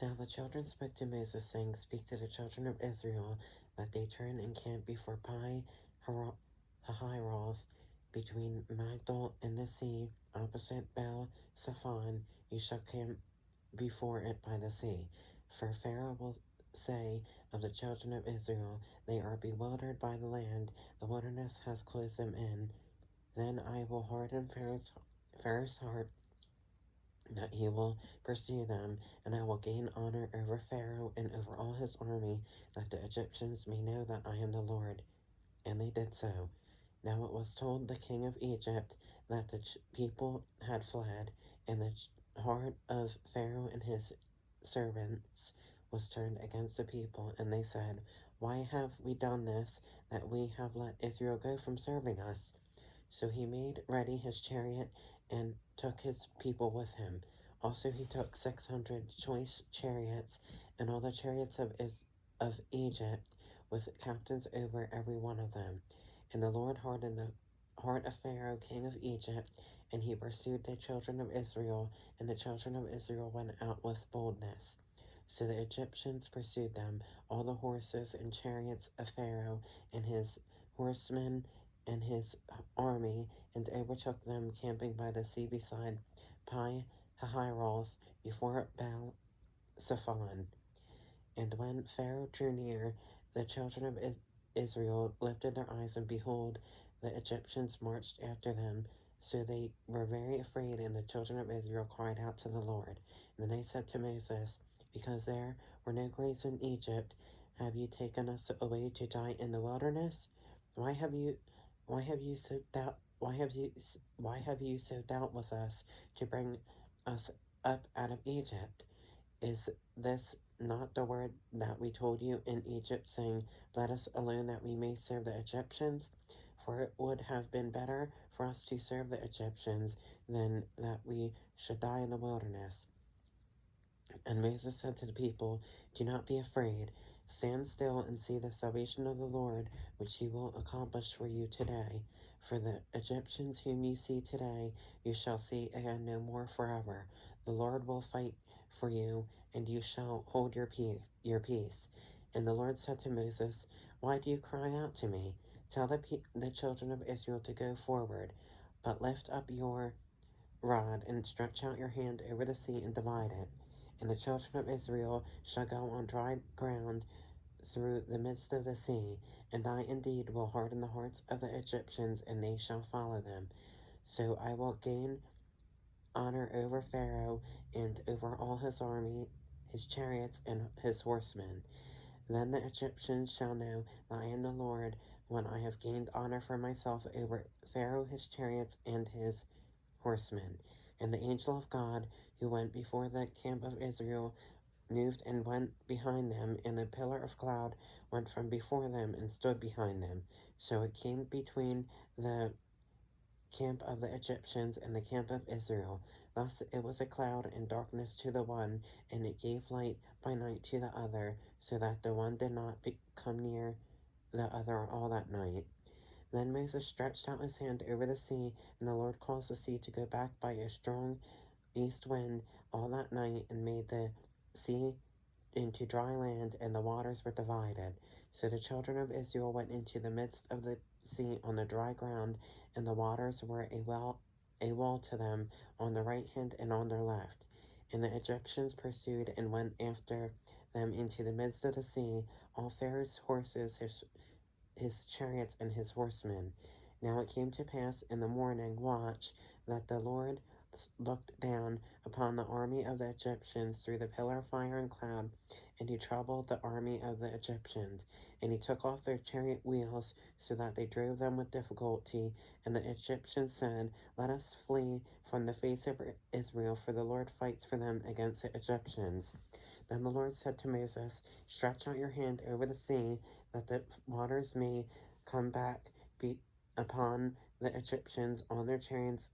Now the children spoke to Moses, saying, Speak to the children of Israel, that they turn and camp before Pi Hahiroth, between Magdal and the sea, opposite Bel Saphon. You shall camp before it by the sea. For Pharaoh will say of the children of Israel, They are bewildered by the land, the wilderness has closed them in. Then I will harden Pharaoh's heart, that he will pursue them, and I will gain honor over Pharaoh and over all his army, that the Egyptians may know that I am the Lord. And they did so. Now it was told the king of Egypt that the people had fled, and the heart of Pharaoh and his servants was turned against the people, and they said, Why have we done this, that we have let Israel go from serving us? So he made ready his chariot and took his people with him. Also he took 600 choice chariots and all the chariots of Egypt, with captains over every one of them. And the Lord hardened the heart of Pharaoh, king of Egypt, and he pursued the children of Israel, and the children of Israel went out with boldness. So the Egyptians pursued them, all the horses and chariots of Pharaoh, and his horsemen and his army, and overtook them camping by the sea beside Pi Hahiroth, before Baal Zephon. And when Pharaoh drew near, the children of Israel lifted their eyes, and behold, the Egyptians marched after them. So they were very afraid, and the children of Israel cried out to the Lord. And then they said to Moses, Because there were no graves in Egypt, have you taken us away to die in the wilderness? Why have you why have you so dealt with us to bring us up out of Egypt? Is this not the word that we told you in Egypt, saying, Let us alone that we may serve the Egyptians? For it would have been better for us to serve the Egyptians than that we should die in the wilderness. And Moses said to the people, Do not be afraid. Stand still and see the salvation of the Lord, which he will accomplish for you today. For the Egyptians whom you see today, you shall see again no more forever. The Lord will fight for you, and you shall hold your peace. And the Lord said to Moses, Why do you cry out to me? Tell the children of Israel to go forward, but lift up your rod, and stretch out your hand over the sea and divide it. And the children of Israel shall go on dry ground through the midst of the sea, and I indeed will harden the hearts of the Egyptians, and they shall follow them. So I will gain honor over Pharaoh and over all his army, his chariots, and his horsemen. Then the Egyptians shall know that I am the Lord, when I have gained honor for myself over Pharaoh, his chariots, and his horsemen. And the angel of God, who went before the camp of Israel, moved and went behind them, and a pillar of cloud went from before them and stood behind them. So it came between the camp of the Egyptians and the camp of Israel. Thus it was a cloud and darkness to the one, and it gave light by night to the other, so that the one did not come near the other all that night. Then Moses stretched out his hand over the sea, and the Lord caused the sea to go back by a strong east wind all that night, and made the sea into dry land, and the waters were divided. So the children of Israel went into the midst of the sea on the dry ground, and the waters were a wall to them on the right hand and on their left. And the Egyptians pursued and went after them into the midst of the sea, all Pharaoh's horses, his chariots, and his horsemen. Now it came to pass in the morning watch that the Lord looked down upon the army of the Egyptians through the pillar of fire and cloud, and he troubled the army of the Egyptians. And he took off their chariot wheels, so that they drove them with difficulty. And the Egyptians said, Let us flee from the face of Israel, for the Lord fights for them against the Egyptians. Then the Lord said to Moses, Stretch out your hand over the sea, that the waters may come back upon the Egyptians on their chariots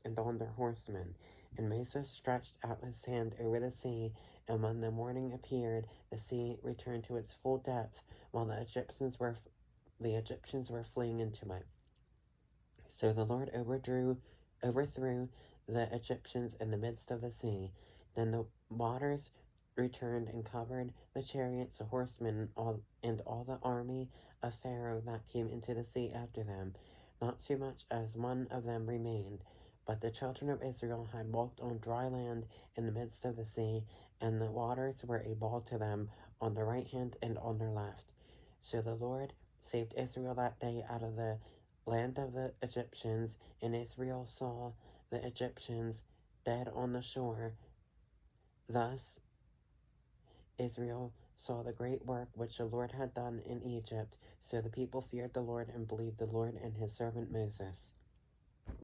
and on their horsemen. And Moses stretched out his hand over the sea, and when the morning appeared, the sea returned to its full depth, while the Egyptians were fleeing into it. So the Lord overthrew the Egyptians in the midst of the sea. Then the waters returned and covered the chariots, the horsemen, and all the army of Pharaoh that came into the sea after them. Not so much as one of them remained. But the children of Israel had walked on dry land in the midst of the sea, and the waters were a wall to them on their right hand and on their left. So the Lord saved Israel that day out of the land of the Egyptians, and Israel saw the Egyptians dead on the shore. Thus Israel saw the great work which the Lord had done in Egypt. So the people feared the Lord and believed the Lord and his servant Moses.